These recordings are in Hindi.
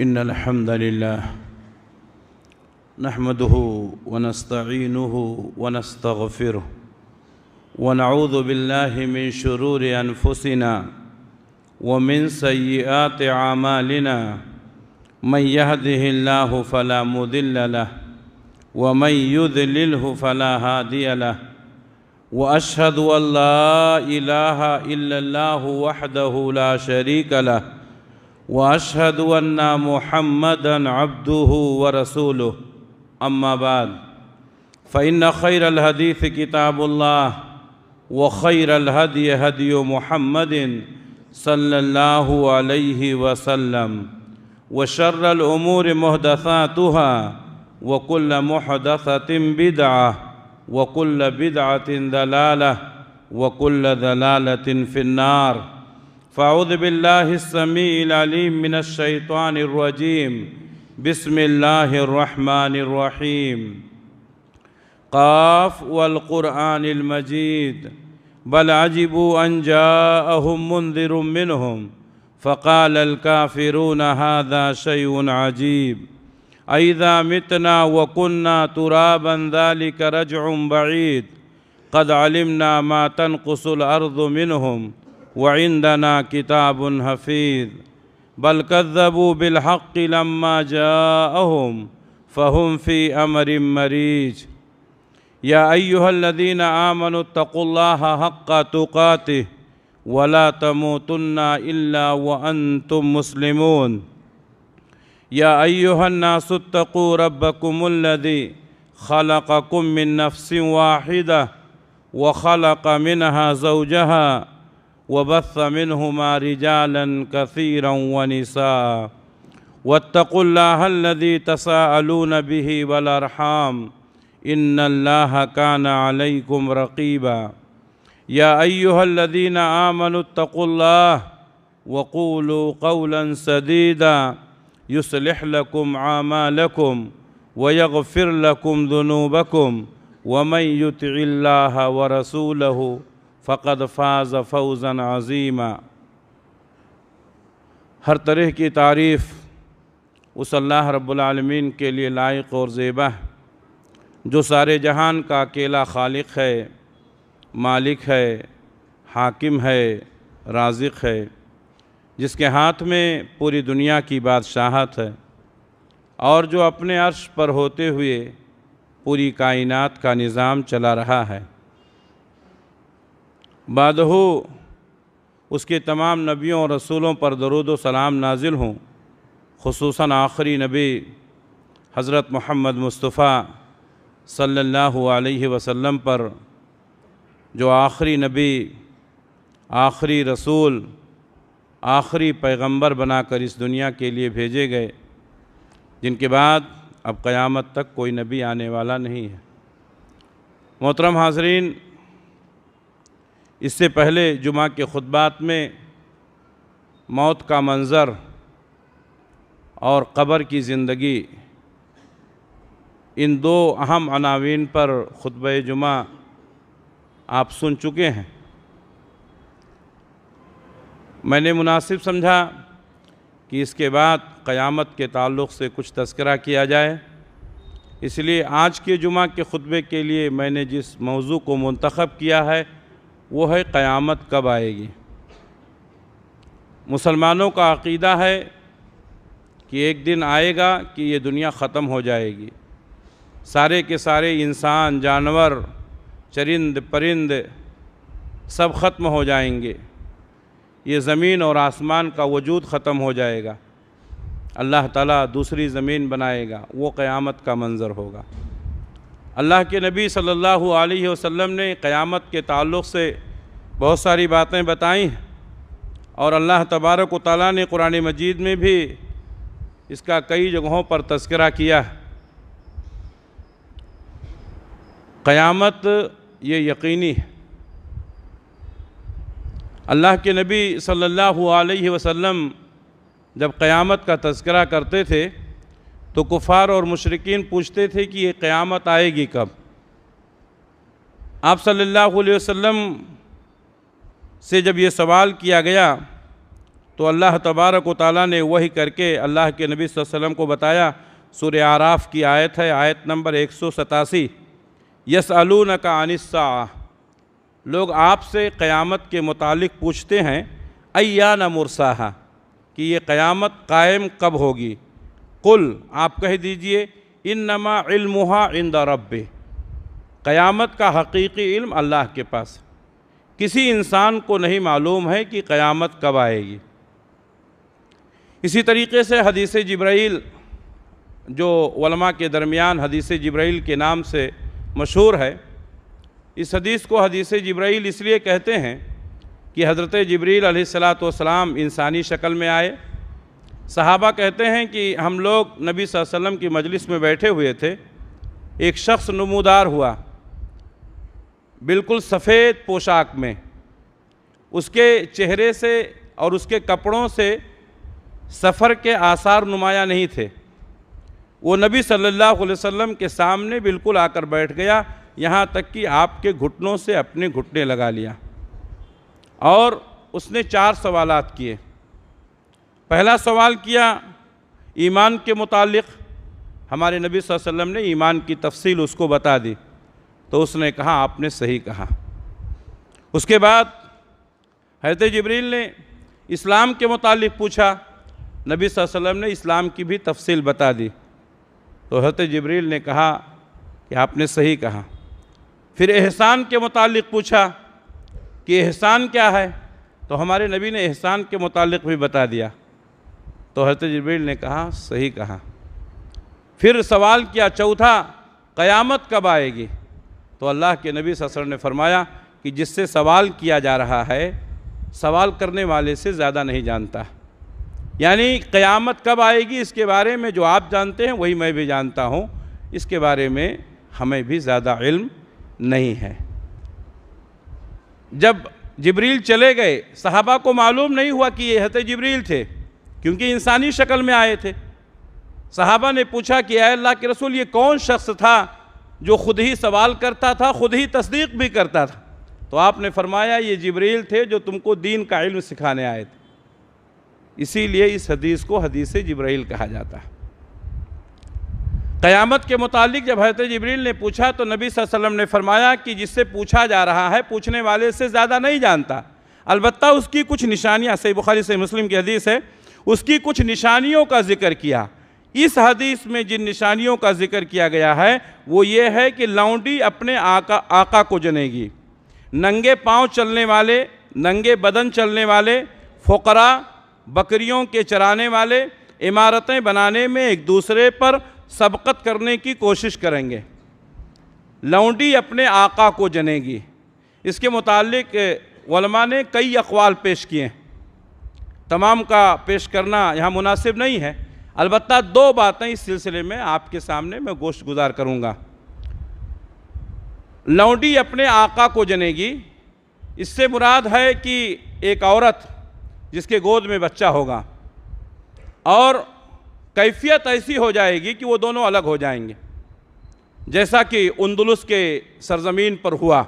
इन्नल हम्दलिल्लाह नहमदुहु व नस्तईनुहु व नस्तगफिरुहु व नऊज़ु बिल्लाहि मिन शुरूरि अनफुसिना व मिन सय्यिआति आमालिना मन यहदिहिल्लाहु फला मुदिल्ल लहु व मन युद्लिल्हु फला हादिय लहु व अशहदु अल्ला इलाहा इल्लल्लाहु वहदहु ला शरीका लहु व अशहदु अन्ना मुहम्मदन अब्दुहु व रसूलुहु अम्मा बाद फ़इन्न खैरल हदीस किताबुल्लाह व खैरल हदी हदी मुहम्मदिन सल्लल्लाहु अलैहि वसल्लम व शर्रल उमूर मुहदसातुहा व कुल्ल मुहदसतिन बिदअह व कुल्ल बिदअतिन दलालह व कुल्ल दलालतिन फिन्नार। फ़अऊज़ु बिल्लाहिस समीइल अलीम मिनश शैतानिर रजीम। बिस्मिल्लाहिर रहमानिर रहीम। क़ाफ़ वल क़ुरआनिल मजीद बल अजिबू अन जाअहुम मुन्ज़िरुम मिनहुम फ़क़ालल काफ़िरून हाज़ा शैउन अजीब अइज़ा मितना व कुन्ना तुराबन ज़ालिका रज्उन बईद क़द अलिमना मा तनक़ुसुल अर्ज़ु मिनहुम व इंदना किताबुन हफ़ीज़ बल कज़्ज़बू बिल हक़्क़ि लम्मा जाअहुम फ़हुम फ़ी अमरिन मरीज। या अय्युहल्लज़ीना आमनुत्तक़ुल्लाहा हक़्क़ तुक़ातिह वला तमूतुन्ना इल्ला व अंतुम मुस्लिमून। या अय्युहन्नासुत्तक़ू रब्बकुमुल्लज़ी ख़लक़कुम मिन नफ़्सिन वाहिदा व ख़लक़ मिनहा ज़ौजहा वबस्स मिनहुमा रिजालन कसीरन व निसा वत्तक़ुल्लाहल्लज़ी तसाअलून बिही वल अर्हाम इन्नल्लाहा काना अलैकुम रक़ीबा। या अय्युहल्लज़ीना आमनुत्तक़ुल्लाह व क़ूलू क़ौलन सदीदा युस्लिह लकुम आमालकुम व यग़फ़िर लकुम ज़ुनूबकुम व मन युतिइल्लाह व रसूलहु फ़क़द फ़ाज़ फ़ौज़न अज़ीमा। हर तरह की तारीफ़ उस अल्लाह रब्बुल आलमीन के लिए लायक और ज़ेबा है जो सारे जहान का अकेला खालिक है, मालिक है, हाकिम है, राज़िक़ है, जिसके हाथ में पूरी दुनिया की बादशाहत है और जो अपने अर्श पर होते हुए पूरी कायनात का निज़ाम चला रहा है। बादहू उसके तमाम नबियों और रसूलों पर दरूद व सलाम नाजिल हों, खुसूसन आखिरी नबी हज़रत मोहम्मद मुस्तफ़ा सल्लल्लाहु अलैहि वसल्लम पर जो आखिरी नबी, आखिरी रसूल, आखिरी पैगंबर बनाकर इस दुनिया के लिए भेजे गए, जिनके बाद अब क़यामत तक कोई नबी आने वाला नहीं है। मोहतरम हाज़रीन, इससे पहले जुमा के खुतबात में मौत का मंज़र और क़ब्र की ज़िंदगी, इन दो अहम अनावीन पर खुतबे जुमा आप सुन चुके हैं। मैंने मुनासिब समझा कि इसके बाद क़यामत के ताल्लुक़ से कुछ तज़किरा किया जाए, इसलिए आज के जुमा के खुतबे के लिए मैंने जिस मौजू को मुंतख़ब किया है वो है क़यामत कब आएगी। मुसलमानों का अक़ीदा है कि एक दिन आएगा कि ये दुनिया ख़त्म हो जाएगी, सारे के सारे इंसान, जानवर, चरिंद परिंद सब ख़त्म हो जाएंगे, ये ज़मीन और आसमान का वजूद ख़त्म हो जाएगा, अल्लाह ताला दूसरी ज़मीन बनाएगा, वो क़यामत का मंज़र होगा। अल्लाह के नबी सल्लल्लाहु अलैहि वसल्लम ने क़यामत के ताल्लुक़ से बहुत सारी बातें बताई और अल्लाह तबारक व तआला ने कुरान मजीद में भी इसका कई जगहों पर तज़किरा किया। क़यामत ये यकीनी है। अल्लाह के नबी सल्लल्लाहु अलैहि वसल्लम जब क़यामत का तज़किरा करते थे तो कुफ़ार और मुशरिकीन पूछते थे कि ये क़यामत आएगी कब। आप सल्लल्लाहु अलैहि वसल्लम से जब ये सवाल किया गया तो अल्लाह तबारक व तआला ने वही करके अल्लाह के नबी सल्लल्लाहु अलैहि वसल्लम को बताया। सूरह आराफ की आयत है, आयत नंबर 187, यसअलूनका अनिस्साअ, लोग आपसे क़यामत के मुतालिक पूछते हैं, अय्याना मुरसाहा, कि ये क़यामत कायम कब होगी। कुल, आप कह दीजिए, इन्नमा इल्मुहा इंदा रब्बी, क़यामत का हकीकी इल्म अल्लाह के पास, किसी इंसान को नहीं मालूम है कि क़यामत कब आएगी। इसी तरीके से हदीस जिब्राइल, जो उलमा के दरमियान हदीस जिब्राइल के नाम से मशहूर है, इस हदीस को हदीस जिब्राइल इसलिए कहते हैं कि हज़रत जिब्रील अलैहिस्सलातु वस्सलाम इंसानी शक्ल में आए। सहाबा कहते हैं कि हम लोग नबी सल्लल्लाहु अलैहि वसल्लम की मजलिस में बैठे हुए थे, एक शख्स नमूदार हुआ, बिल्कुल सफ़ेद पोशाक में, उसके चेहरे से और उसके कपड़ों से सफ़र के आसार नुमाया नहीं थे। वो नबी सल्लल्लाहु अलैहि वसल्लम के सामने बिल्कुल आकर बैठ गया, यहाँ तक कि आपके घुटनों से अपने घुटने लगा लिया, और उसने 4 सवालात किए। पहला सवाल किया ईमान के मुतालिक, हमारे नबी सल्लल्लाहु अलैहि वसल्लम ने ईमान की तफसील उसको बता दी, तो उसने कहा आपने सही कहा। उसके बाद हज़रत जिब्रील ने इस्लाम के मुतालिक पूछा, नबी सल्लल्लाहु अलैहि वसल्लम ने इस्लाम की भी तफसील बता दी, तो हज़रत जिब्रील ने कहा कि आपने सही कहा। फिर एहसान के मुतालिक पूछा कि एहसान क्या है, तो हमारे नबी ने एहसान के मुतालिक भी बता दिया, तो हज़रत जिब्रील ने कहा सही कहा। फिर सवाल किया चौथा, क़यामत कब आएगी, तो अल्लाह के नबी सल्लल्लाहु अलैहि वसल्लम ने फरमाया कि जिससे सवाल किया जा रहा है, सवाल करने वाले से ज़्यादा नहीं जानता। यानी क़यामत कब आएगी इसके बारे में जो आप जानते हैं वही मैं भी जानता हूँ, इसके बारे में हमें भी ज़्यादा इल्म नहीं है। जब जिब्रील चले गए, सहाबा को मालूम नहीं हुआ कि ये हज़रत जिब्रील थे, क्योंकि इंसानी शक्ल में आए थे। सहाबा ने पूछा कि ऐ अल्लाह के रसूल, ये कौन शख्स था जो ख़ुद ही सवाल करता था, ख़ुद ही तस्दीक भी करता था। तो आपने फरमाया ये जिब्रील थे जो तुमको दीन का इल्म सिखाने आए थे, इसीलिए इस हदीस को हदीस जिब्राइल कहा जाता है। क़यामत के मुतालिक जब हज़रत जिब्रील ने पूछा तो नबी सल्लल्लाहु अलैहि वसल्लम ने फरमाया कि जिससे पूछा जा रहा है पूछने वाले से ज़्यादा नहीं जानता, अलबत्ता उसकी कुछ निशानियाँ, सही बुखारी सही मुस्लिम की हदीस है, उसकी कुछ निशानियों का जिक्र किया। इस हदीस में जिन निशानियों का जिक्र किया गया है वो ये है कि लौंडी अपने आका को जनेगी, नंगे पाँव चलने वाले, नंगे बदन चलने वाले, फ़ुक़रा, बकरियों के चराने वाले इमारतें बनाने में एक दूसरे पर सबकत करने की कोशिश करेंगे। लौंडी अपने आका को जनेगी, इसके मुतालिक उलमा ने कई अक़वाल पेश किए, तमाम का पेश करना यहाँ मुनासिब नहीं है, अलबत्ता 2 बातें इस सिलसिले में आपके सामने मैं गोश्त गुजार करूँगा। लौंडी अपने आका को जनेगी, इससे मुराद है कि एक औरत जिसके गोद में बच्चा होगा और कैफियत ऐसी हो जाएगी कि वो दोनों अलग हो जाएंगे, जैसा कि उंदुलुस के सरजमीन पर हुआ।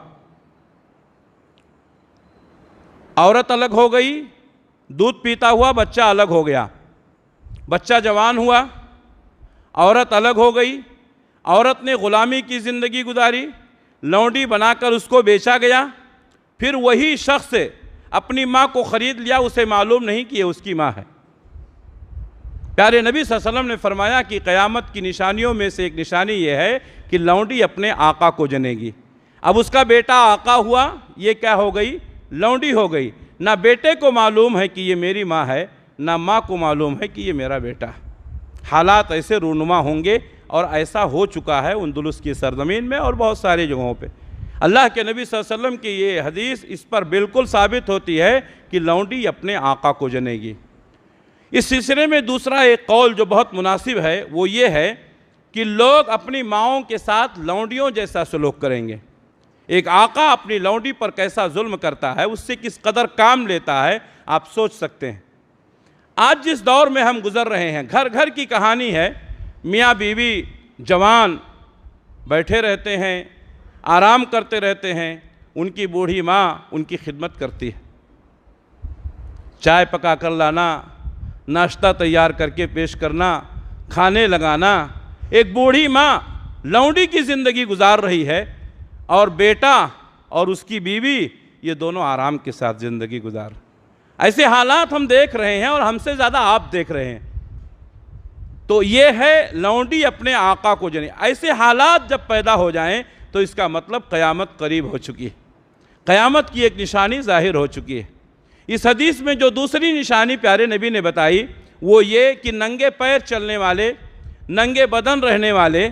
औरत अलग हो गई, दूध पीता हुआ बच्चा अलग हो गया, बच्चा जवान हुआ, औरत अलग हो गई, औरत ने ग़ुलामी की ज़िंदगी गुजारी, लौंडी बनाकर उसको बेचा गया, फिर वही शख्स अपनी माँ को ख़रीद लिया, उसे मालूम नहीं कि ये उसकी माँ है। प्यारे नबी सल्लल्लाहु अलैहि वसल्लम ने फरमाया कि क़यामत की निशानियों में से एक निशानी ये है कि लौंडी अपने आका को जनेगी। अब उसका बेटा आका हुआ, ये क्या हो गई, लौंडी हो गई। ना बेटे को मालूम है कि ये मेरी माँ है, ना माँ को मालूम है कि ये मेरा बेटा। हालात ऐसे रूनुमा होंगे और ऐसा हो चुका है उंदुलुस की सरजमीन में और बहुत सारी जगहों पे। अल्लाह के नबी सल्लल्लाहु अलैहि वसल्लम की ये हदीस इस पर बिल्कुल साबित होती है कि लौंडी अपने आका को जनेगी। इस सिलसिले में दूसरा एक कौल जो बहुत मुनासिब है वो ये है कि लोग अपनी माँओं के साथ लौंडियों जैसा सलूक करेंगे। एक आका अपनी लौंडी पर कैसा जुल्म करता है, उससे किस कदर काम लेता है, आप सोच सकते हैं। आज जिस दौर में हम गुज़र रहे हैं, घर घर की कहानी है, मियाँ बीवी जवान बैठे रहते हैं, आराम करते रहते हैं, उनकी बूढ़ी माँ उनकी खिदमत करती है। चाय पका कर लाना, नाश्ता तैयार करके पेश करना, खाने लगाना। एक बूढ़ी माँ लौंडी की ज़िंदगी गुजार रही है और बेटा और उसकी बीवी ये दोनों आराम के साथ ज़िंदगी गुजार। ऐसे हालात हम देख रहे हैं और हमसे ज़्यादा आप देख रहे हैं। तो ये है लौंडी अपने आका को जने। ऐसे हालात जब पैदा हो जाएं तो इसका मतलब क़यामत करीब हो चुकी है, क़यामत की एक निशानी ज़ाहिर हो चुकी है। इस हदीस में जो दूसरी निशानी प्यारे नबी ने बताई वो ये कि नंगे पैर चलने वाले, नंगे बदन रहने वाले,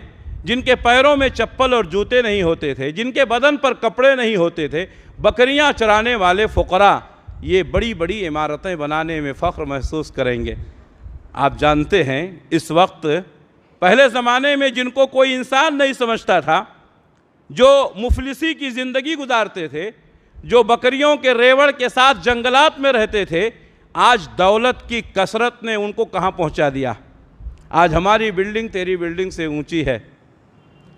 जिनके पैरों में चप्पल और जूते नहीं होते थे, जिनके बदन पर कपड़े नहीं होते थे, बकरियां चराने वाले फ़ुक़रा, ये बड़ी बड़ी इमारतें बनाने में फ़ख्र महसूस करेंगे। आप जानते हैं इस वक्त पहले ज़माने में जिनको कोई इंसान नहीं समझता था, जो मुफलिसी की ज़िंदगी गुजारते थे, जो बकरियों के रेवड़ के साथ जंगलात में रहते थे, आज दौलत की कसरत ने उनको कहाँ पहुँचा दिया। आज हमारी बिल्डिंग तेरी बिल्डिंग से ऊंची है,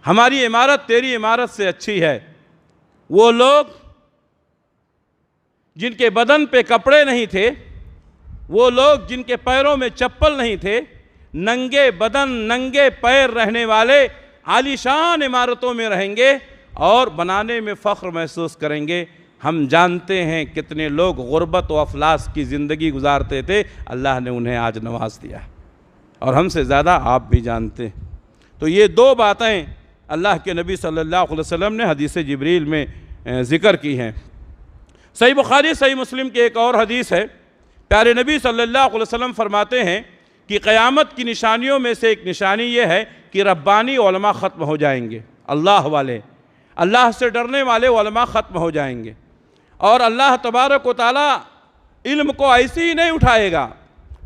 हमारी इमारत तेरी इमारत से अच्छी है। वो लोग जिनके बदन पे कपड़े नहीं थे, वो लोग जिनके पैरों में चप्पल नहीं थे, नंगे बदन नंगे पैर रहने वाले आलीशान इमारतों में रहेंगे और बनाने में फ़ख्र महसूस करेंगे। हम जानते हैं कितने लोग गुर्बत व अफलास की ज़िंदगी गुजारते थे, अल्लाह ने उन्हें आज नवाज दिया और हमसे ज़्यादा आप भी जानते हैं। तो ये दो बातें अल्लाह के नबी सल्लल्लाहु अलैहि वसल्लम ने हदीस जिब्रील में ज़िक्र की हैं। सही बुखारी सही मुस्लिम की एक और हदीस है, प्यारे नबी सल्लल्लाहु अलैहि वसल्लम फरमाते हैं कि क़यामत की निशानियों में से एक निशानी ये है कि रब्बानी उलमा ख़त्म हो जाएंगे। अल्लाह वाले, अल्लाह से डरने वाले उलमा ख़त्म हो जाएंगे और अल्लाह तबारक व तआला इल्म को ऐसे ही नहीं उठाएगा।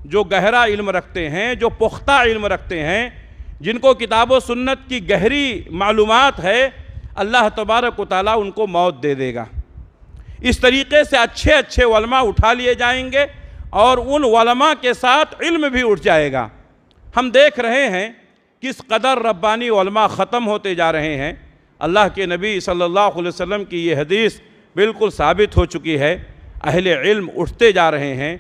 जो गहरा इल्म रखते हैं, जो पुख्ता इल्म रखते हैं, जिनको किताब व सुन्नत की गहरी मालूमात है, अल्लाह तबारक व तआला उनको मौत दे देगा। इस तरीक़े से अच्छे अच्छे उलमा उठा लिए जाएंगे और उन उलमा के साथ इल्म भी उठ जाएगा। हम देख रहे हैं किस कदर रब्बानी उलमा ख़त्म होते जा रहे हैं। अल्लाह के नबी सल्लल्लाहु अलैहि वसल्लम की ये हदीस बिल्कुल साबित हो चुकी है। अहले इल्म उठते जा रहे हैं,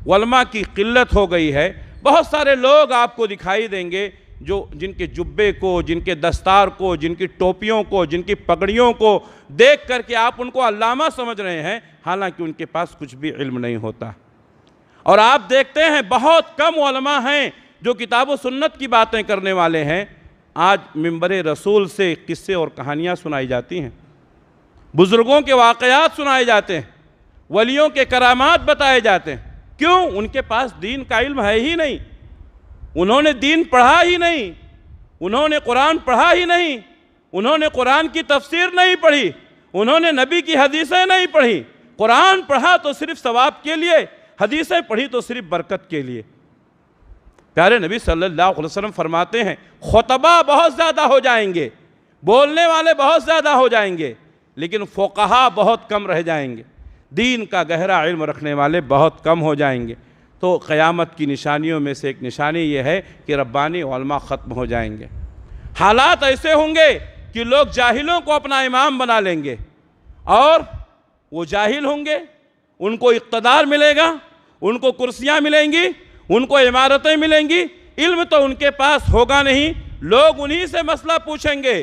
उलमा की क़िल्लत हो गई है। बहुत सारे लोग आपको दिखाई देंगे जो जिनके जुब्बे को, जिनके दस्तार को, जिनकी टोपियों को, जिनकी पगड़ियों को देख करके आप उनको अल्लामा समझ रहे हैं, हालांकि उनके पास कुछ भी इल्म नहीं होता। और आप देखते हैं बहुत कम उलमा हैं जो किताब व सुन्नत की बातें करने वाले हैं। आज मिंबरे रसूल से किस्से और कहानियाँ सुनाई जाती हैं, बुज़ुर्गों के वाक़यात सुनाए जाते हैं, वलियों के करामात बताए जाते हैं। क्यों? उनके पास दीन का इल्म है ही नहीं, उन्होंने दीन पढ़ा ही नहीं, उन्होंने कुरान पढ़ा ही नहीं, उन्होंने कुरान की तफसीर नहीं पढ़ी, उन्होंने नबी की हदीसें नहीं पढ़ी। कुरान पढ़ा तो सिर्फ सवाब के लिए, हदीसें पढ़ी तो सिर्फ बरकत के लिए। प्यारे नबी सल्लल्लाहु अलैहि वसल्लम फरमाते हैं खुतबा बहुत ज़्यादा हो जाएंगे, बोलने वाले बहुत ज़्यादा हो जाएंगे, लेकिन फ़ुक़हा बहुत कम रह जाएंगे, दीन का गहरा इल्म रखने वाले बहुत कम हो जाएंगे। तो क़यामत की निशानियों में से एक निशानी ये है कि रब्बानी उलमा ख़त्म हो जाएंगे। हालात ऐसे होंगे कि लोग जाहिलों को अपना इमाम बना लेंगे और वो जाहिल होंगे, उनको इक़्तिदार मिलेगा, उनको कुर्सियाँ मिलेंगी, उनको इमारतें मिलेंगी, इल्म तो उनके पास होगा नहीं। लोग उन्हीं से मसला पूछेंगे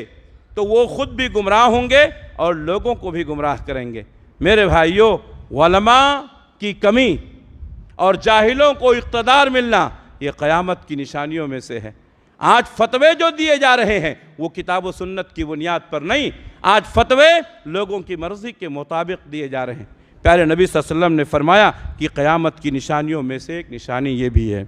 तो वो ख़ुद भी गुमराह होंगे और लोगों को भी गुमराह करेंगे। मेरे भाइयों, उलमा की कमी और जाहिलों को इक़्तिदार मिलना ये क़यामत की निशानियों में से है। आज फतवे जो दिए जा रहे हैं वो किताब व सुन्नत की बुनियाद पर नहीं, आज फतवे लोगों की मर्ज़ी के मुताबिक दिए जा रहे हैं। प्यारे नबी सल्लल्लाहु अलैहि वसल्लम ने फरमाया कि क़यामत की निशानियों में से एक निशानी ये भी है।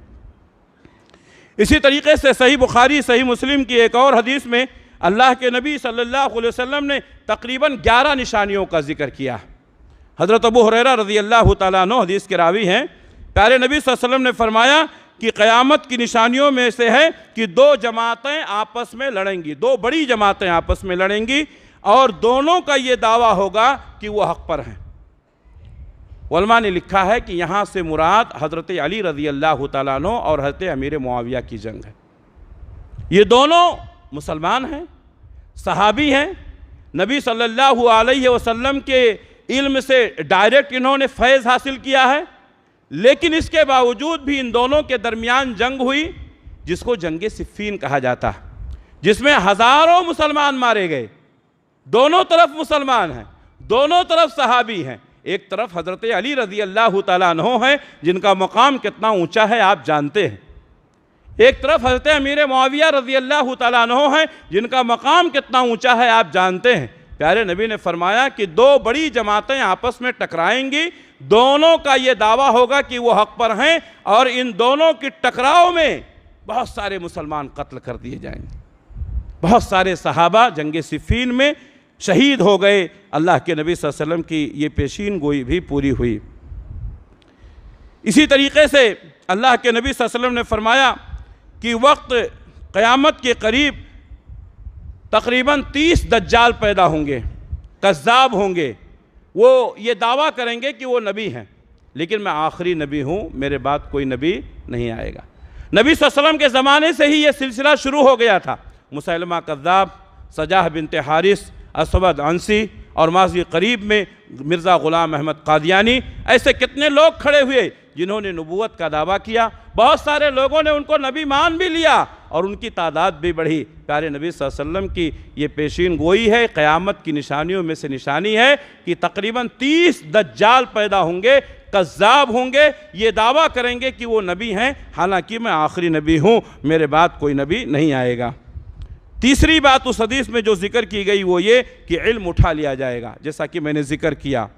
इसी तरीके से सही बुखारी सही मुस्लिम की एक और हदीस में अल्लाह के नबी सल्लल्लाहु अलैहि वसल्लम ने तकरीबन 11 निशानियों का जिक्र किया। हज़रत अबू हुरैरा रज़ियल्लाहु तआला अन्हु हदीस के रावी हैं। प्यारे नबी सल्लल्लाहु अलैहि वसल्लम ने फरमाया कि क़यामत की निशानियों में से है कि 2 जमातें आपस में लड़ेंगी, 2 बड़ी जमातें आपस में लड़ेंगी और दोनों का ये दावा होगा कि वो हक़ पर हैं। उलमा ने लिखा है कि यहाँ से मुराद हज़रत अली रज़ियल्लाहु तआला अन्हु और हज़रत अमीर मुआविया की जंग है। ये दोनों मुसलमान हैं, सहाबी हैं, नबी सल्लल्लाहु अलैहि वसल्लम के इल्म से डायरेक्ट इन्होंने फैज़ हासिल किया है, लेकिन इसके बावजूद भी इन दोनों के दरमियान जंग हुई, जिसको जंग सिफ़ीन कहा जाता है, जिसमें हज़ारों मुसलमान मारे गए। दोनों तरफ मुसलमान हैं, दोनों तरफ सहाबी हैं। एक तरफ हज़रत अली रज़ी अल्लाह तआला अन्हु हैं, जिनका मकाम कितना ऊंचा है आप जानते हैं। एक तरफ हज़रत अमीर मुआविया रज़ी अल्लाह तआला अन्हु हैं, जिनका मकाम कितना ऊंचा है आप जानते हैं। प्यारे नबी ने फरमाया कि दो बड़ी जमातें आपस में टकराएंगी, दोनों का ये दावा होगा कि वो हक पर हैं, और इन दोनों की टकराव में बहुत सारे मुसलमान कत्ल कर दिए जाएंगे। बहुत सारे सहाबा जंग सिफ़ीन में शहीद हो गए। अल्लाह के नबी सल्लल्लाहु अलैहि वसल्लम की ये पेशीन गोई भी पूरी हुई। इसी तरीके से अल्लाह के नबी सल्लल्लाहु अलैहि वसल्लम ने फरमाया कि वक्त क़यामत के करीब तकरीबन 30 दज्जाल पैदा होंगे, कज़्ज़ाब होंगे। वो ये दावा करेंगे कि वो नबी हैं, लेकिन मैं आखिरी नबी हूँ, मेरे बाद कोई नबी नहीं आएगा। नबी सल्लल्लाहु अलैहि वसल्लम के ज़माने से ही ये सिलसिला शुरू हो गया था। मुसैलमा कज़्ज़ाब, सजाह बिनत हारिस, असवद अंसी, और माज़ी करीब में मिर्ज़ा ग़ुलाम अहमद क़ादियानी, ऐसे कितने लोग खड़े हुए जिन्होंने नबूवत का दावा किया। बहुत सारे लोगों ने उनको नबी मान भी लिया और उनकी तादाद भी बढ़ी। प्यारे नबी सल्लल्लाहु अलैहि वसल्लम की ये पेशीन गोई है, क़यामत की निशानियों में से निशानी है कि तकरीबन 30 दज्जाल पैदा होंगे, कज़्ज़ाब होंगे, ये दावा करेंगे कि वो नबी हैं, हालांकि मैं आखिरी नबी हूँ, मेरे बाद कोई नबी नहीं आएगा। तीसरी बात उस हदीस में जो जिक्र की गई वो ये कि इल्म उठा लिया जाएगा, जैसा कि मैंने जिक्र किया।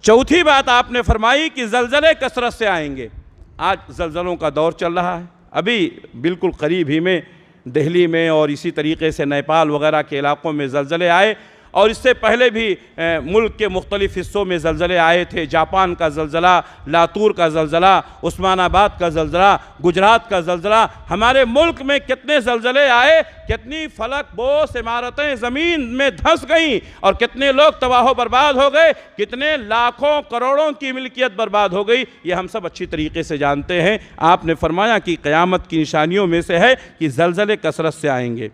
चौथी बात आपने फरमाई कि ज़लज़ले कसरत से आएंगे। आज ज़लज़लों का दौर चल रहा है, अभी बिल्कुल करीब ही में दिल्ली में और इसी तरीके से नेपाल वगैरह के इलाक़ों में ज़लज़ले आए, और इससे पहले भी मुल्क के मुख्तलिफ़ हिस्सों में ज़लज़ले आए थे। जापान का ज़लज़ला, लातूर का ज़लज़ला, उस्मानाबाद का ज़लज़ला, गुजरात का ज़लज़ला, हमारे मुल्क में कितने ज़लज़ले आए, कितनी फलक बोस इमारतें ज़मीन में धंस गईं और कितने लोग तबाह बर्बाद हो गए, कितने लाखों करोड़ों की मिल्कियत बर्बाद हो गई, ये हम सब अच्छी तरीके से जानते हैं। आपने फरमाया कि क़यामत की निशानियों में से है कि ज़लज़ले कसरत से आएंगे।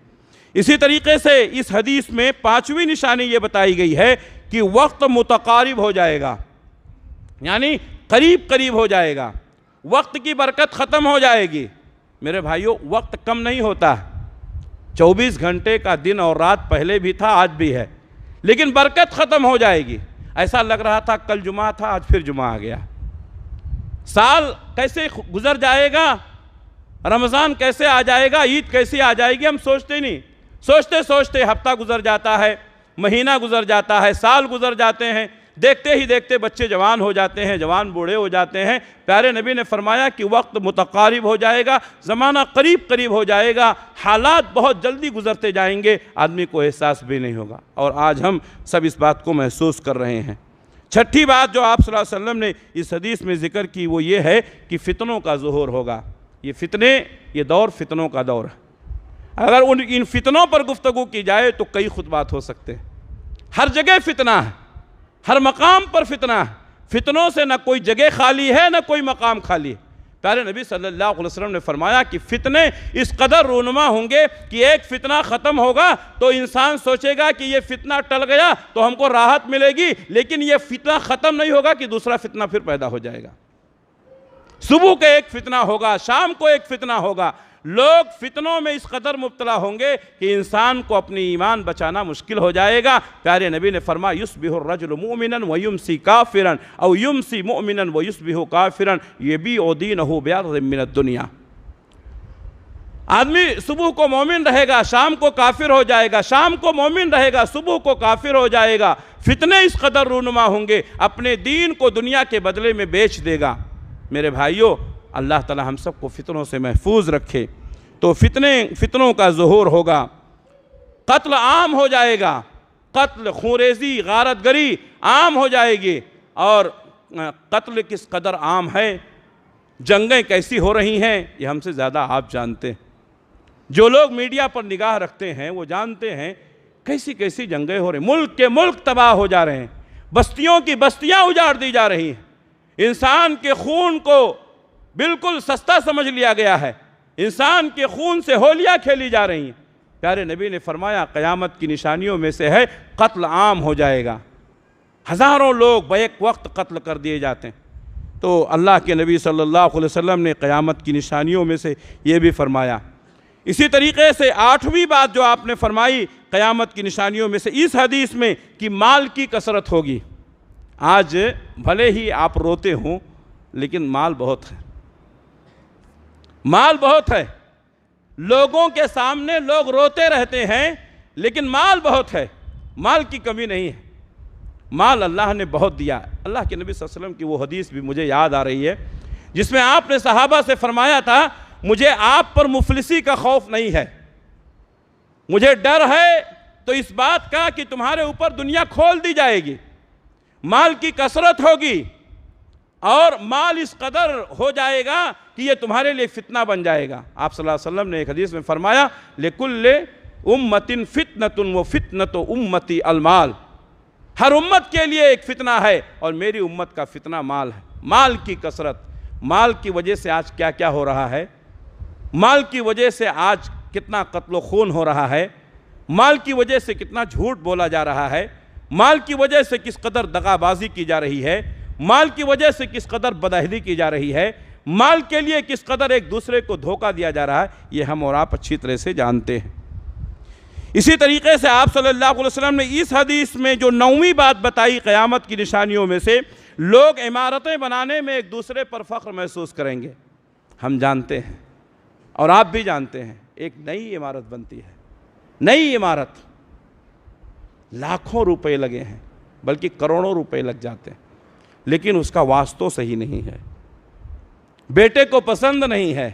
इसी तरीके से इस हदीस में पांचवी निशानी ये बताई गई है कि वक्त मुतकारिब हो जाएगा, यानी करीब करीब हो जाएगा, वक्त की बरकत ख़त्म हो जाएगी। मेरे भाइयों, वक्त कम नहीं होता, 24 घंटे का दिन और रात पहले भी था, आज भी है, लेकिन बरकत ख़त्म हो जाएगी। ऐसा लग रहा था कल जुमा था, आज फिर जुमा आ गया। साल कैसे गुजर जाएगा, रमज़ान कैसे आ जाएगा, ईद कैसे आ जाएगी, हम सोचते नहीं। सोचते सोचते हफ्ता गुजर जाता है, महीना गुजर जाता है, साल गुजर जाते हैं, देखते ही देखते बच्चे जवान हो जाते हैं, जवान बूढ़े हो जाते हैं। प्यारे नबी ने फरमाया कि वक्त मुतकारिब हो जाएगा, ज़माना करीब करीब हो जाएगा, हालात बहुत जल्दी गुजरते जाएंगे, आदमी को एहसास भी नहीं होगा। और आज हम सब इस बात को महसूस कर रहे हैं। छठी बात जो आप सल्लल्लाहु अलैहि वसल्लम ने इस हदीस में ज़िक्र की वो ये है कि फ़ितनों का ज़ुहूर होगा। ये फ़ितने, ये दौर फ़ितनों का दौर है। अगर इन फ़ितनों पर गुफ्तगू की जाए तो कई खुतबात हो सकते हैं। हर जगह फ़ितना है, हर मकाम पर फ़ितना है। फ़ितनों से न कोई जगह खाली है, न कोई मकाम खाली है। प्यारे नबी सल्लल्लाहु अलैहि वसल्लम ने फरमाया कि फ़ितने इस कदर रूनुमा होंगे कि एक फ़ितना ख़त्म होगा तो इंसान सोचेगा कि ये फ़ितना टल गया तो हमको राहत मिलेगी, लेकिन ये फ़ितना ख़त्म नहीं होगा कि दूसरा फ़ितना फिर पैदा हो जाएगा। सुबह को एक फ़ितना होगा, शाम को एक फ़ितना होगा। लोग फ़ितनों में इस कदर मुब्तला होंगे कि इंसान को अपनी ईमान बचाना मुश्किल हो जाएगा। प्यारे नबी ने फरमाया युस्बिहु रजुलु मुमिनन व युमसी काफिरन औ युमसी मुमिनन व युस्बिहु काफिरन यबीउ दीनहु बिअर्ज़िन मिनद दुनिया। आदमी सुबह को मोमिन रहेगा, शाम को काफिर हो जाएगा, शाम को मोमिन रहेगा, सुबह को काफिर हो जाएगा। फ़ितने इस कदर रूनुमा होंगे, अपने दीन को दुनिया के बदले में बेच देगा। मेरे भाइयों, अल्लाह ताला हम सबको फ़ितनों से महफूज रखे। तो फ़ितनों का ज़ुहूर होगा, कत्ल आम हो जाएगा, कत्ल, खूरेज़ी, गारतगरी आम हो जाएगी। और कत्ल किस कदर आम है, जंगें कैसी हो रही हैं, ये हमसे ज़्यादा आप जानते हैं। जो लोग मीडिया पर निगाह रखते हैं वो जानते हैं कैसी कैसी जंगें हो रही, मुल्क के मुल्क तबाह हो जा रहे हैं, बस्तियों की बस्तियाँ उजाड़ दी जा रही हैं। इंसान के खून को बिल्कुल सस्ता समझ लिया गया है, इंसान के खून से होलियाँ खेली जा रही हैं। प्यारे नबी ने फरमाया क़यामत की निशानियों में से है कत्ल आम हो जाएगा। हज़ारों लोग बैक वक्त कत्ल कर दिए जाते हैं। तो अल्लाह के नबी सल्लल्लाहु अलैहि वसल्लम ने क़यामत की निशानियों में से ये भी फरमाया। इसी तरीके से 8वीं बात जो आपने फरमाई क़यामत की निशानियों में से इस हदीस में कि माल की कसरत होगी। आज भले ही आप रोते हों लेकिन माल बहुत है, माल बहुत है। लोगों के सामने लोग रोते रहते हैं लेकिन माल बहुत है, माल की कमी नहीं है। माल अल्लाह ने बहुत दिया। अल्लाह के नबी सल्लल्लाहु अलैहि वसल्लम की वो हदीस भी मुझे याद आ रही है जिसमें आपने सहाबा से फरमाया था, मुझे आप पर मुफलिसी का खौफ नहीं है, मुझे डर है तो इस बात का कि तुम्हारे ऊपर दुनिया खोल दी जाएगी, माल की कसरत होगी और माल इस कदर हो जाएगा कि ये तुम्हारे लिए फितना बन जाएगा। आप सल्लल्लाहु अलैहि वसल्लम ने एक हदीस में फरमाया, लिकुल्ले उम्मतिन फितनतुन व फितनतु उम्मती अलमाल, हर उम्मत के लिए एक फितना है और मेरी उम्मत का फितना माल है। माल की कसरत, माल की वजह से आज क्या क्या हो रहा है, माल की वजह से आज कितना कत्ल खून हो रहा है, माल की वजह से कितना झूठ बोला जा रहा है, माल की वजह से किस कदर दगाबाजी की जा रही है, माल की वजह से किस कदर बदअहदी की जा रही है, माल के लिए किस कदर एक दूसरे को धोखा दिया जा रहा है, ये हम और आप अच्छी तरह से जानते हैं। इसी तरीके से आप सल्लल्लाहु अलैहि वसल्लम ने इस हदीस में जो 9वीं बात बताई क़यामत की निशानियों में से, लोग इमारतें बनाने में एक दूसरे पर फ़ख्र महसूस करेंगे। हम जानते हैं और आप भी जानते हैं, एक नई इमारत बनती है, नई इमारत, लाखों रुपए लगे हैं, बल्कि करोड़ों रुपए लग जाते हैं, लेकिन उसका वास्तव सही नहीं है, बेटे को पसंद नहीं है,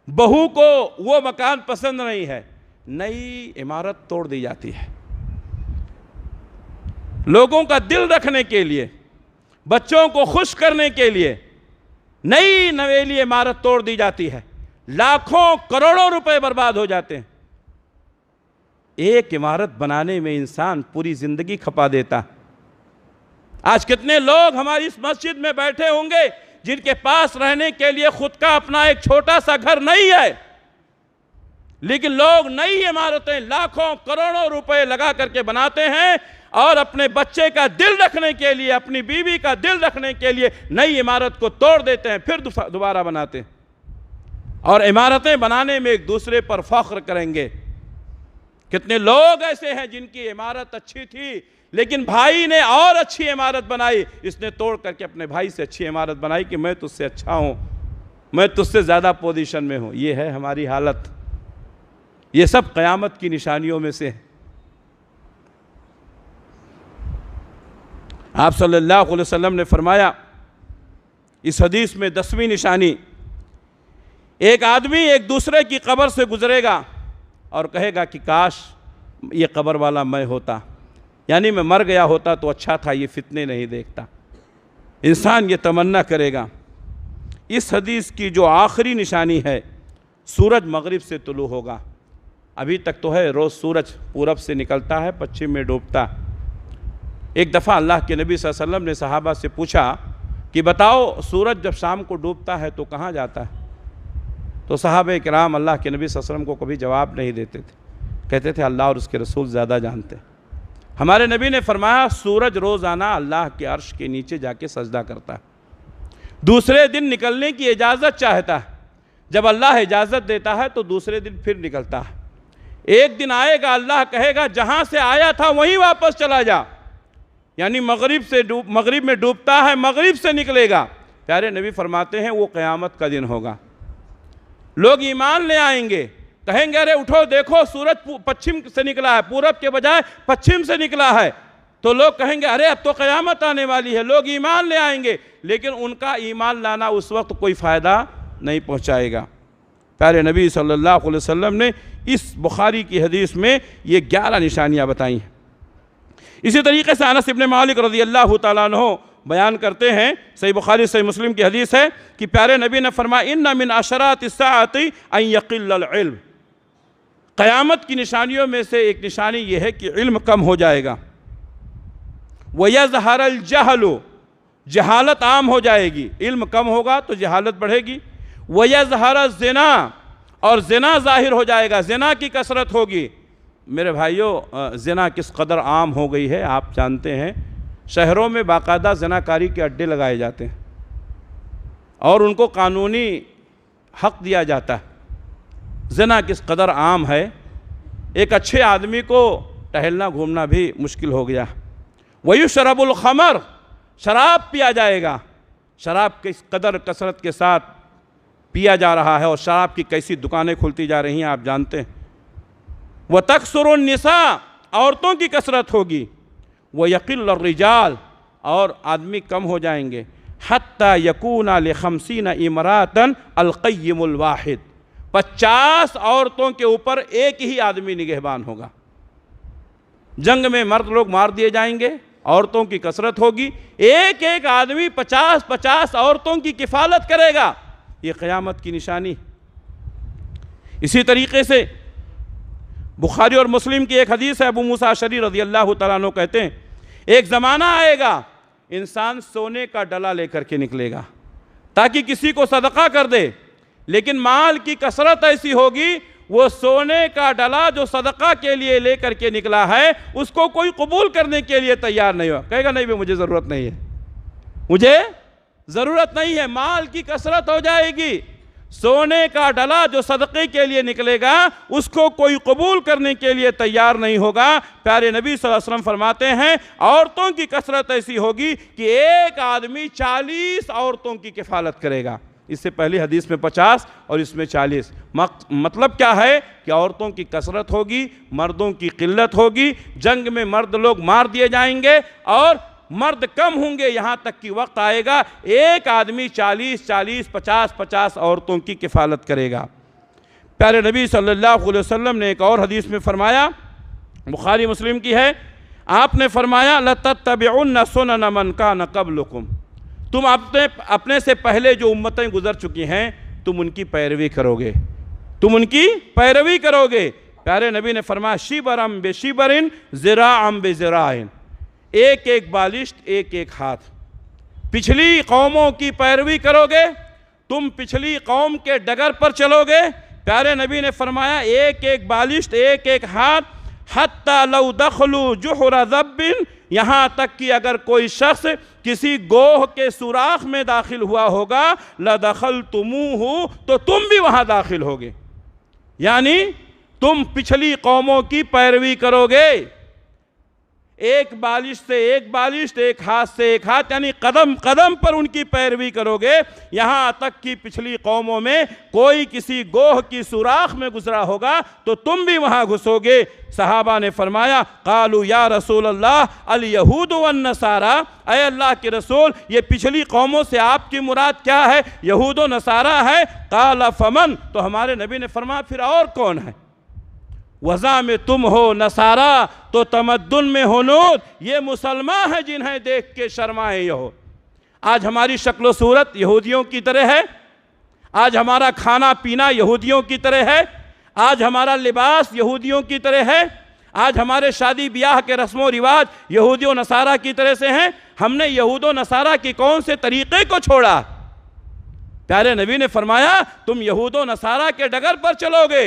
बहू को वो मकान पसंद नहीं है, नई इमारत तोड़ दी जाती है। लोगों का दिल रखने के लिए, बच्चों को खुश करने के लिए नई नवेली इमारत तोड़ दी जाती है, लाखों करोड़ों रुपए बर्बाद हो जाते हैं। एक इमारत बनाने में इंसान पूरी जिंदगी खपा देता। आज कितने लोग हमारी इस मस्जिद में बैठे होंगे जिनके पास रहने के लिए खुद का अपना एक छोटा सा घर नहीं है, लेकिन लोग नई इमारतें लाखों करोड़ों रुपए लगा करके बनाते हैं और अपने बच्चे का दिल रखने के लिए, अपनी बीवी का दिल रखने के लिए नई इमारत को तोड़ देते हैं, फिर दोबारा बनाते हैं और इमारतें बनाने में एक दूसरे पर फख्र करेंगे। कितने लोग ऐसे हैं जिनकी इमारत अच्छी थी लेकिन भाई ने और अच्छी इमारत बनाई, इसने तोड़ करके अपने भाई से अच्छी इमारत बनाई कि मैं तुझसे अच्छा हूं, मैं तुझसे ज़्यादा पोजीशन में हूं। ये है हमारी हालत। ये सब क़यामत की निशानियों में से है। आप सल्लल्लाहु अलैहि वसल्लम ने फरमाया इस हदीस में 10वीं निशानी, एक आदमी एक दूसरे की कब्र से गुजरेगा और कहेगा कि काश ये कब्र वाला मैं होता, यानी मैं मर गया होता तो अच्छा था, ये फितने नहीं देखता। इंसान ये तमन्ना करेगा। इस हदीस की जो आखिरी निशानी है, सूरज मगरिब से तुलू होगा। अभी तक तो है, रोज़ सूरज पूरब से निकलता है, पश्चिम में डूबता। एक दफ़ा अल्लाह के नबी सल्लल्लाहु अलैहि वसल्लम ने सहाबा से पूछा कि बताओ सूरज जब शाम को डूबता है तो कहाँ जाता है? तो सहाबे किराम अल्लाह के नबी सल्लल्लाहु अलैहि वसल्लम को कभी जवाब नहीं देते थे, कहते थे अल्लाह और उसके रसूल ज़्यादा जानते। हमारे नबी ने फरमाया सूरज रोज़ाना अल्लाह के अर्श के नीचे जाके सजदा करता है, दूसरे दिन निकलने की इजाज़त चाहता है, जब अल्लाह इजाज़त देता है तो दूसरे दिन फिर निकलता है। एक दिन आएगा अल्लाह कहेगा जहाँ से आया था वहीं वापस चला जा, यानी मगरिब में डूबता है, मगरिब से निकलेगा। प्यारे नबी फरमाते हैं वो क़यामत का दिन होगा। लोग ईमान ले आएंगे, कहेंगे अरे उठो देखो सूरज पश्चिम से निकला है, पूरब के बजाय पश्चिम से निकला है। तो लोग कहेंगे अरे अब तो क़यामत आने वाली है, लोग ईमान ले आएंगे, लेकिन उनका ईमान लाना उस वक्त कोई फ़ायदा नहीं पहुँचाएगा। प्यारे नबी सल्लल्लाहु अलैहि वसल्लम ने इस बुखारी की हदीस में ये 11 निशानियाँ बताई हैं। इसी तरीके से अनस इब्न मालिक रज़ियल्लाहु ताला अन्हु बयान करते हैं, सही बुखारी सही मुस्लिम की हदीस है कि प्यारे नबी ने फरमाया इन्ना मिन अशरातिस साअति अन यक़िल्लल इल्म, क़यामत की निशानियों में से एक निशानी ये है कि इल्म कम हो जाएगा। व यज़हरल जहलु, जहालत आम हो जाएगी, इल्म कम होगा तो जहालत बढ़ेगी। व यज़हर ज़िना, और ज़िना ज़ाहिर हो जाएगा, ज़िना की कसरत होगी। मेरे भाइयों ज़िना किस कदर आम हो गई है आप जानते हैं, शहरों में बाकायदा ज़िनाकारी के अड्डे लगाए जाते हैं। और उनको कानूनी हक दिया जाता है। ज़िना किस कदर आम है, एक अच्छे आदमी को टहलना घूमना भी मुश्किल हो गया। वयुशरबुल खमर, शराब पिया जाएगा। शराब किस कदर कसरत के साथ पिया जा रहा है और शराब की कैसी दुकानें खुलती जा रही हैं आप जानते हैं। व तकसुरुन निसा, औरतों की कसरत होगी। व यकिल रिजाल, और आदमी कम हो जाएंगे। हत्ता यकूना लिखमसीना इमरातन अलक़य्यिमुल वाहिद, 50 औरतों के ऊपर एक ही आदमी निगहबान होगा। जंग में मर्द लोग मार दिए जाएंगे, औरतों की कसरत होगी, एक एक आदमी 50-50 औरतों की किफ़ालत करेगा। ये क़यामत की निशानी। इसी तरीके से बुखारी और मुस्लिम की एक हदीस है, अबू मूसा अशरी रज़ियल्लाहु तआला अन्हु कहते हैं, एक ज़माना आएगा इंसान सोने का डला लेकर के निकलेगा ताकि किसी को सदका कर दे, लेकिन माल की कसरत ऐसी होगी वो सोने का डला जो सदका के लिए लेकर के निकला है उसको कोई कबूल करने के लिए तैयार नहीं होगा। कहेगा नहीं भाई मुझे ज़रूरत नहीं है, मुझे ज़रूरत नहीं है। माल की कसरत हो जाएगी, सोने का डला जो सदक़े के लिए निकलेगा उसको कोई कबूल करने के लिए तैयार नहीं होगा। प्यारे नबी सल्लल्लाहु अलैहि वसल्लम फरमाते हैं औरतों की कसरत ऐसी होगी कि एक आदमी 40 औरतों की किफ़ालत करेगा। इससे पहली हदीस में 50 और इसमें 40। मतलब क्या है कि औरतों की कसरत होगी, मर्दों की किल्लत होगी। जंग में मर्द लोग मार दिए जाएंगे और मर्द कम होंगे, यहाँ तक कि वक्त आएगा एक आदमी 40-40, 50-50 औरतों की किफ़ालत करेगा। प्यारे नबी सल्लल्लाहु अलैहि वसल्लम ने एक और हदीस में फरमाया, बुखारी मुस्लिम की है, आपने फरमाया लतत्तबिउन्न सुनन मन कान क़ब्लकुम, तुम अपने से पहले जो उम्मतें गुजर चुकी हैं तुम उनकी पैरवी करोगे, तुम उनकी पैरवी करोगे। प्यारे नबी ने फरमाया शिबरम बे शिबरिन ज़िराअम बे ज़िराइन, एक एक बालिश्त एक एक हाथ। पिछली कौमों की पैरवी करोगे, तुम पिछली कौम के डगर पर चलोगे। प्यारे नबी ने फरमाया एक एक बालिश्त एक एक हाथ। हत्ता लौ दखलू जुहरा ज़ब्बिन, यहाँ तक कि अगर कोई शख्स किसी गोह के सुराख में दाखिल हुआ होगा लदखलतुमूहु, तो तुम भी वहाँ दाखिल होगे। यानी तुम पिछली कौमों की पैरवी करोगे, एक बालिश से एक बालिश, एक हाथ से एक हाथ, यानी कदम कदम पर उनकी पैरवी करोगे। यहाँ तक कि पिछली कौमों में कोई किसी गोह की सुराख में गुजरा होगा तो तुम भी वहाँ घुसोगे। सहाबा ने फरमाया कालू या रसूल अल्लाह अल यहूद वन नसारा, अय अल्लाह के रसूल ये पिछली कौमों से आपकी मुराद क्या है? यहूद व नसारा है। काला फमन, तो हमारे नबी ने फरमाया फिर और कौन है? वज़ा में तुम हो नसारा तो तमद्दुन में हुनूद, ये मुसलमान हैं जिन्हें देख के शर्माए यहूद। आज हमारी शक्ल सूरत यहूदियों की तरह है, आज हमारा खाना पीना यहूदियों की तरह है, आज हमारा लिबास यहूदियों की तरह है, आज हमारे शादी ब्याह के रस्मों रिवाज यहूदियों नसारा की तरह से हैं। हमने यहूदों नसारा की कौन से तरीक़े को छोड़ा? प्यारे नबी ने फरमाया तुम यहूदों नसारा के डगर पर चलोगे।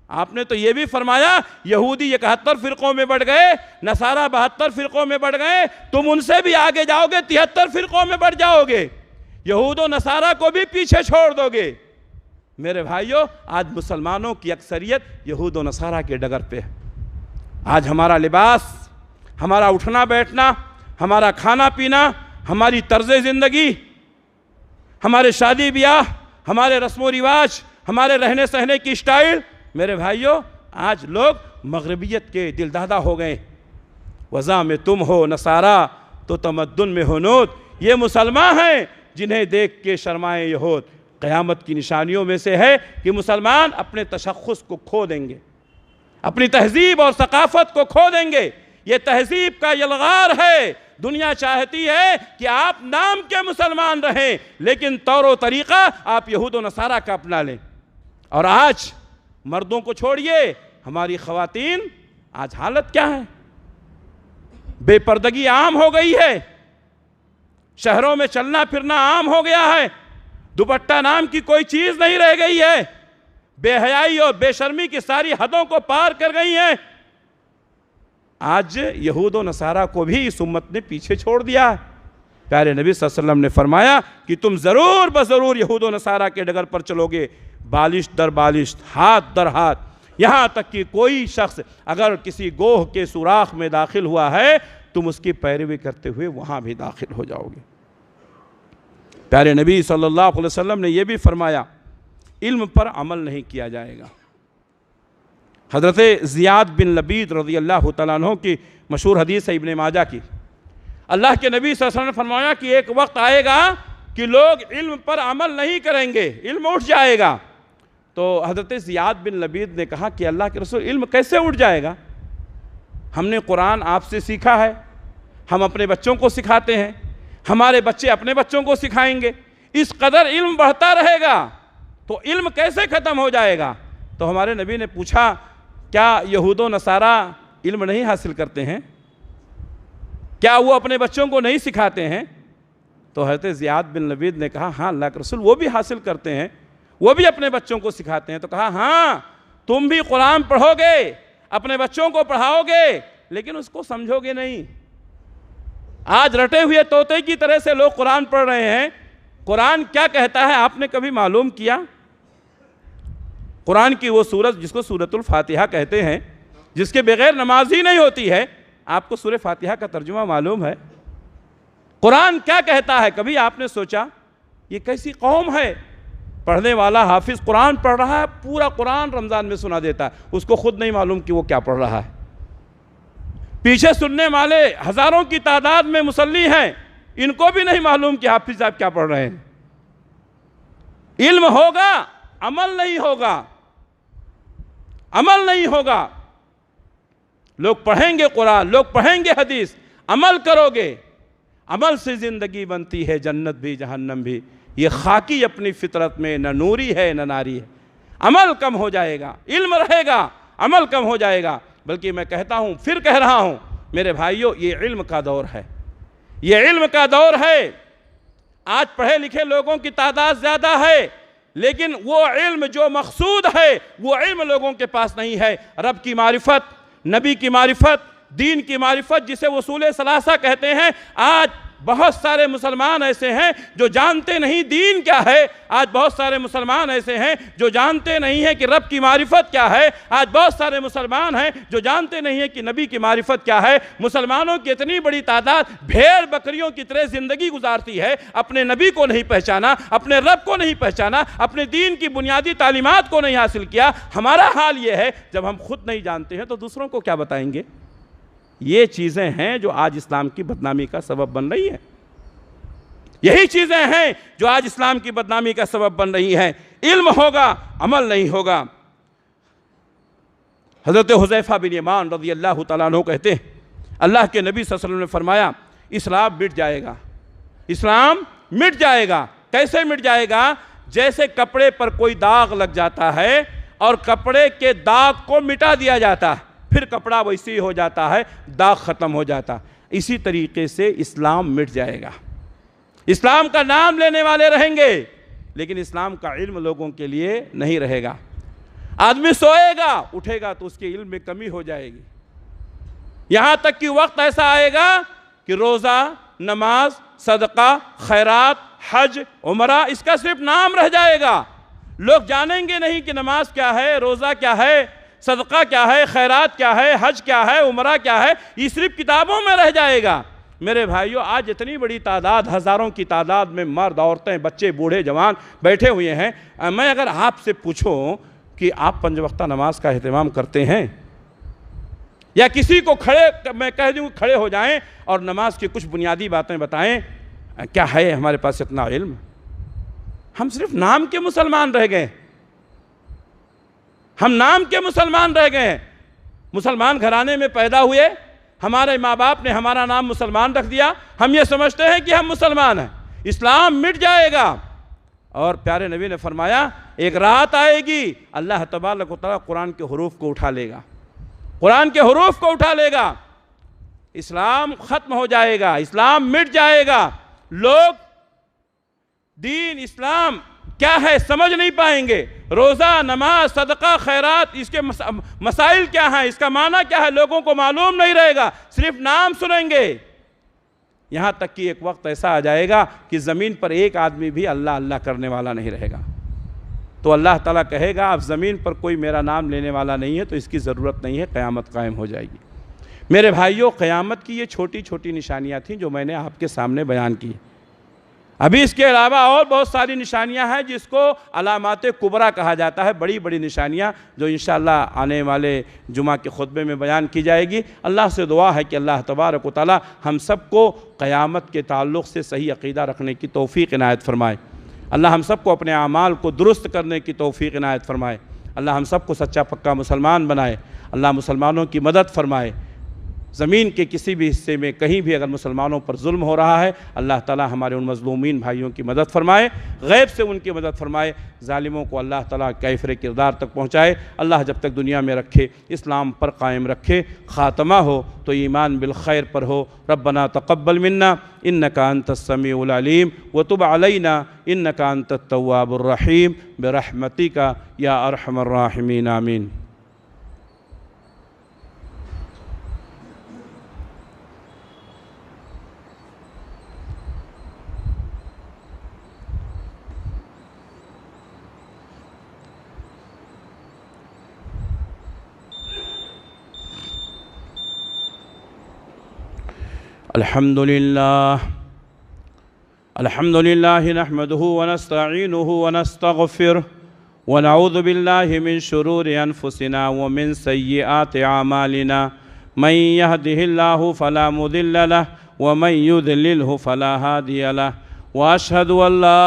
आपने तो ये भी फरमाया यहूदी 71 फ़िरक़ों में बढ़ गए, नसारा 72 फ़िरक़ों में बढ़ गए, तुम उनसे भी आगे जाओगे 73 फ़िरक़ों में बढ़ जाओगे, यहूद व नसारा को भी पीछे छोड़ दोगे। मेरे भाइयों आज मुसलमानों की अक्सरियत यहूद व नसारा के डगर पे है। आज हमारा लिबास, हमारा उठना बैठना, हमारा खाना पीना, हमारी तर्ज़ ज़िंदगी, हमारे शादी ब्याह, हमारे रस्म रिवाज, हमारे रहने सहने की स्टाइल, मेरे भाइयों आज लोग मगरबियत के दिलदादा हो गए। वज़ा में तुम हो नसारा तो तमद्दुन में हुनूद, ये मुसलमान हैं जिन्हें देख के शर्माए यहूद। क़यामत की निशानियों में से है कि मुसलमान अपने तशख़्ख़ुस को खो देंगे, अपनी तहज़ीब और सकाफ़त को खो देंगे। ये तहज़ीब का यलगार है। दुनिया चाहती है कि आप नाम के मुसलमान रहें लेकिन तौर व तरीक़ा आप यहूद व नसारा का अपना लें। और आज मर्दों को छोड़िए, हमारी ख़वातीन आज हालत क्या है? बेपर्दगी आम हो गई है, शहरों में चलना फिरना आम हो गया है, दुपट्टा नाम की कोई चीज़ नहीं रह गई है, बेहयाई और बेशर्मी की सारी हदों को पार कर गई हैं। आज यहूद व नसारा को भी इस उम्मत ने पीछे छोड़ दिया। प्यारे नबी सल्लल्लाहु अलैहि वसल्लम ने फरमाया कि तुम ज़रूर बज़रूर यहूद व नसारा के डगर पर चलोगे, बालिश दर बालिश, हाथ दर हाथ, यहाँ तक कि कोई शख्स अगर किसी गोह के सुराख में दाखिल हुआ है तुम उसकी पैरवी करते हुए वहाँ भी दाखिल हो जाओगे। प्यारे नबी सल्लल्लाहु अलैहि वसल्लम ने यह भी फरमाया इल्म पर अमल नहीं किया जाएगा। हज़रत ज़ियाद बिन लबीद रज़ी अल्लाह तआला अन्हु की मशहूर हदीस है इब्न माजा की, अल्लाह के नबी सल्लल्लाहु अलैहि वसल्लम ने फरमाया कि एक वक्त आएगा कि लोग इल्म पर अमल नहीं करेंगे, इल्म उठ जाएगा। तो हज़रत ज़ियाद बिन लबीद ने कहा कि अल्लाह के रसूल इल्म कैसे उठ जाएगा? हमने कुरान आपसे सीखा है, हम अपने बच्चों को सिखाते हैं, हमारे बच्चे अपने बच्चों को सिखाएंगे, इस कदर इल्म बढ़ता रहेगा तो इल्म कैसे ख़त्म हो जाएगा? तो हमारे नबी ने पूछा क्या यहूद व नसारा इल्म नहीं हासिल करते हैं? क्या वो अपने बच्चों को नहीं सिखाते हैं? तो हज़रत ज़ियाद बिन लबीद ने कहा हाँ अल्लाह के रसूल वो भी हासिल करते हैं, वो भी अपने बच्चों को सिखाते हैं। तो कहा हाँ तुम भी कुरान पढ़ोगे, अपने बच्चों को पढ़ाओगे, लेकिन उसको समझोगे नहीं। आज रटे हुए तोते की तरह से लोग कुरान पढ़ रहे हैं। कुरान क्या कहता है आपने कभी मालूम किया? कुरान की वो सूरत जिसको सूरतुल फातिहा कहते हैं, जिसके बगैर नमाज ही नहीं होती है, आपको सूरह फातिहा का तर्जुमा मालूम है? कुरान क्या कहता है? कभी आपने सोचा ये कैसी कौम है? पढ़ने वाला हाफिज कुरान पढ़ रहा है, पूरा कुरान रमज़ान में सुना देता है, उसको खुद नहीं मालूम कि वो क्या पढ़ रहा है। पीछे सुनने वाले हज़ारों की तादाद में मुसल्ली हैं, इनको भी नहीं मालूम कि हाफिज साहब क्या पढ़ रहे हैं। इल्म होगा, अमल नहीं होगा, अमल नहीं होगा। लोग पढ़ेंगे कुरान, लोग पढ़ेंगे हदीस, अमल करोगे, अमल से ज़िंदगी बनती है, जन्नत भी जहन्नम भी। ये खाकी अपनी फितरत में न नूरी है न नारी है। अमल कम हो जाएगा, इल्म रहेगा, अमल कम हो जाएगा। बल्कि मैं कहता हूँ, फिर कह रहा हूँ मेरे भाइयों, ये इल्म का दौर है, ये इल्म का दौर है। आज पढ़े लिखे लोगों की तादाद ज़्यादा है, लेकिन वो इल्म जो मकसूद है वो इल्म लोगों के पास नहीं है। रब की मारिफत, नबी की मारिफत, दीन की मारिफत, जिसे उसूल सलासा कहते हैं। आज बहुत सारे मुसलमान ऐसे हैं जो जानते नहीं दीन क्या है। आज बहुत सारे मुसलमान ऐसे हैं जो जानते नहीं हैं कि रब की मारिफत क्या है। आज बहुत सारे मुसलमान हैं जो जानते नहीं हैं कि नबी की मारिफत क्या है। मुसलमानों की इतनी बड़ी तादाद भेड़ बकरियों की तरह ज़िंदगी गुजारती है, अपने नबी को नहीं पहचाना, अपने रब को नहीं पहचाना, अपने दीन की बुनियादी तालीमात को नहीं हासिल किया। हमारा हाल ये है, जब हम खुद नहीं जानते हैं तो दूसरों को क्या बताएंगे? ये चीज़ें हैं जो आज इस्लाम की बदनामी का सबब बन रही है। यही चीज़ें हैं जो आज इस्लाम की बदनामी का सबब बन रही हैं। इल्म होगा, अमल नहीं होगा। हज़रत हुज़ैफ़ा बिन यमान रज़ी अल्लाह तआला अन्हु कहते हैं, अल्लाह के नबी सल्लल्लाहु अलैहि वसल्लम ने फरमाया इस्लाम मिट जाएगा, इस्लाम मिट जाएगा। कैसे मिट जाएगा? जैसे कपड़े पर कोई दाग लग जाता है और कपड़े के दाग को मिटा दिया जाता है, फिर कपड़ा वैसे ही हो जाता है, दाग ख़त्म हो जाता। इसी तरीके से इस्लाम मिट जाएगा। इस्लाम का नाम लेने वाले रहेंगे, लेकिन इस्लाम का इल्म लोगों के लिए नहीं रहेगा। आदमी सोएगा, उठेगा तो उसके इल्म में कमी हो जाएगी। यहाँ तक कि वक्त ऐसा आएगा कि रोज़ा, नमाज, सदका, खैरात, हज, उमरा, इसका सिर्फ नाम रह जाएगा। लोग जानेंगे नहीं कि नमाज क्या है, रोज़ा क्या है, सदका क्या है, खैरात क्या है, हज क्या है, उमरा क्या है, ये सिर्फ किताबों में रह जाएगा। मेरे भाइयों, आज इतनी बड़ी तादाद, हज़ारों की तादाद में मर्द, औरतें, बच्चे, बूढ़े, जवान बैठे हुए हैं। मैं अगर आपसे पूछूं कि आप 5 वक्ता नमाज का एहतमाम करते हैं, या किसी को खड़े मैं कह दूँ खड़े हो जाएं और नमाज की कुछ बुनियादी बातें बताएं, क्या है हमारे पास इतना इल्म? हम सिर्फ नाम के मुसलमान रह गए, हम नाम के मुसलमान रह गए हैं। मुसलमान घराने में पैदा हुए, हमारे माँ बाप ने हमारा नाम मुसलमान रख दिया, हम ये समझते हैं कि हम मुसलमान हैं। इस्लाम मिट जाएगा। और प्यारे नबी ने फरमाया एक रात आएगी, अल्लाह तबारक व तआला कुरान के हुरूफ को उठा लेगा, कुरान के हुरूफ को उठा लेगा। इस्लाम ख़त्म हो जाएगा, इस्लाम मिट जाएगा। लोग दीन इस्लाम क्या है समझ नहीं पाएंगे। रोज़ा, नमाज, सदका, खैरात, इसके मसाइल क्या हैं, इसका माना क्या है, लोगों को मालूम नहीं रहेगा। सिर्फ नाम सुनेंगे, यहाँ तक कि एक वक्त ऐसा आ जाएगा कि ज़मीन पर एक आदमी भी अल्लाह अल्लाह करने वाला नहीं रहेगा। तो अल्लाह ताला कहेगा अब ज़मीन पर कोई मेरा नाम लेने वाला नहीं है, तो इसकी ज़रूरत नहीं है, क़यामत कायम हो जाएगी। मेरे भाइयों, क़यामत की ये छोटी छोटी निशानियाँ थीं जो मैंने आपके सामने बयान की। अभी इसके अलावा और बहुत सारी निशानियां हैं जिसको अलामात कुबरा कहा जाता है, बड़ी बड़ी निशानियां जो इंशाअल्लाह आने वाले जुमा के खुतबे में बयान की जाएगी। अल्लाह से दुआ है कि अल्लाह तबारक व तआला हम सबको क़यामत के ताल्लुक़ से सही अक़ीदा रखने की तौफ़ीक़ इनायत फ़रमाए। अल्लाह हम सबको अपने आमाल को दुरुस्त करने की तौफ़ीक़ इनायत फ़रमाए। अल्लाह हम सबको सच्चा पक्का मुसलमान बनाए। अल्लाह मुसलमानों की मदद फ़रमाए। ज़मीन के किसी भी हिस्से में कहीं भी अगर मुसलमानों पर जुल्म हो रहा है, अल्लाह ताला हमारे उन मज़लूमीन भाइयों की मदद फ़रमाए, गैब से उनकी मदद फ़रमाए। ज़ालिमों को अल्लाह ताला कैफ़रे किरदार तक पहुँचाए। अल्लाह जब तक दुनिया में रखे, इस्लाम पर कायम रखे, ख़ात्मा हो तो ईमान बिल खैर पर हो। रब्बना तक़ब्बल मिन्ना इन्नका अंतस समीउल अलीम व तुब अलैना इन्नका अंतत तव्वाबुर रहीम बिरहमतिका या अरहमर राहिमीन आमीन। अल्हम्दुलिल्लाह नहमदुहु व नस्तईनुहु व नस्तगफिरुह व नऊज़ु बिल्लाहि मिन शुरूरि अनफुसिना व मिन सय्यिआति अमालिना मन यहदिहिल्लाहु फला मुदिल्ल लहु व मन युद्लिलहु फला हादिय लहु व अशहदु अल्ला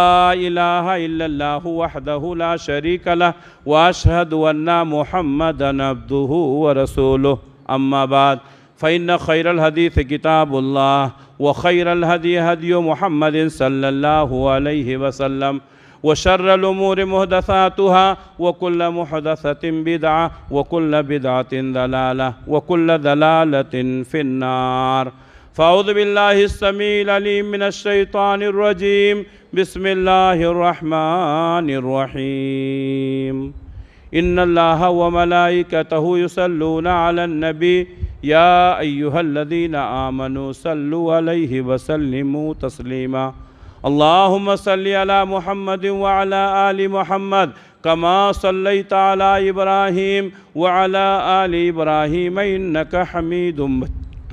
इलाहा इल्लल्लाहु वहदहु ला शरीक लहु व अशहदु अन्ना मुहम्मदन अब्दुहु व रसूलुहु। अम्मा बाद फ़इन्न खैरल हदीस किताबुल्लाह व खैरल हदी हदी मुहम्मदिन सल्लल्लाहु अलैहि वसल्लम व शर्रल उमूरि मुहदसातुहा व कुल्ल मुहदसतिन बिदअ व कुल्ल बिदअतिन दलाला व कुल्ल दलालतिन फिन्नार। फ़अऊज़ु बिल्लाहिस समीइल अलीम मिनश शैतानिर रजीम। बिस्मिल्लाहिर रहमानिर रहीम। इन्नल्लाहा व मलाइकतहु युसल्लूना अलन नबी या अय्युहल्लज़ीना आमनू सल्लु अलैहि व सल्लिमू तस्लीमा। अल्लाहुम्मा सल्लि अला मुहम्मदिन व अला आलि मुहम्मद कमा सल्लैता अला इब्राहीम व अला आलि इब्राहीम इन्नका हमीदुम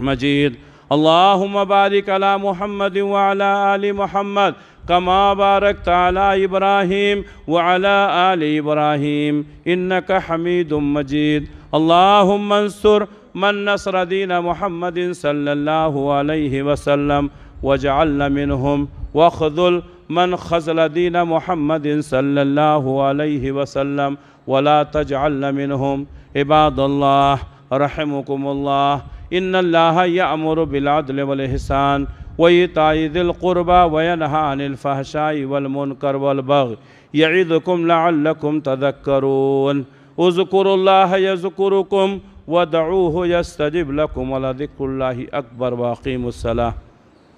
मजीद। अल्लाहुम्मा बारिक अला मुहम्मदिन व अला आलि मुहम्मद कमा बारकता अला इब्राहीम व अला आलि इब्राहीम इन्नका हमीदुम मजीद। अल्लाहुम्मा अंसुर मन नसर दीन मुहम्मदिन सल्लल्लाहु अलैहि वसल्लम वजअलना मिनहुम वख़ज़ुल मन ख़ज़ल दीन मुहम्मदिन सल्लल्लाहु अलैहि वसल्लम वला तजअलना मिनहुम। इबादल्लाह रहमुकुमुल्लाह। इन्नल्लाह यअमुरु बिल अदल वल इहसान व इताइ ज़िल क़ुरबा व यनहा अनिल फ़हशाइ वल मुनकर वल बग़य यइज़ुकुम लअल्लकुम तज़क्करून। उज़्कुरुल्लाह यज़्कुरुकुम वदऊहु यस्तजिब लकुम व लज़िक्रुल्लाहि अकबर व अक़ीमुस्सलाह।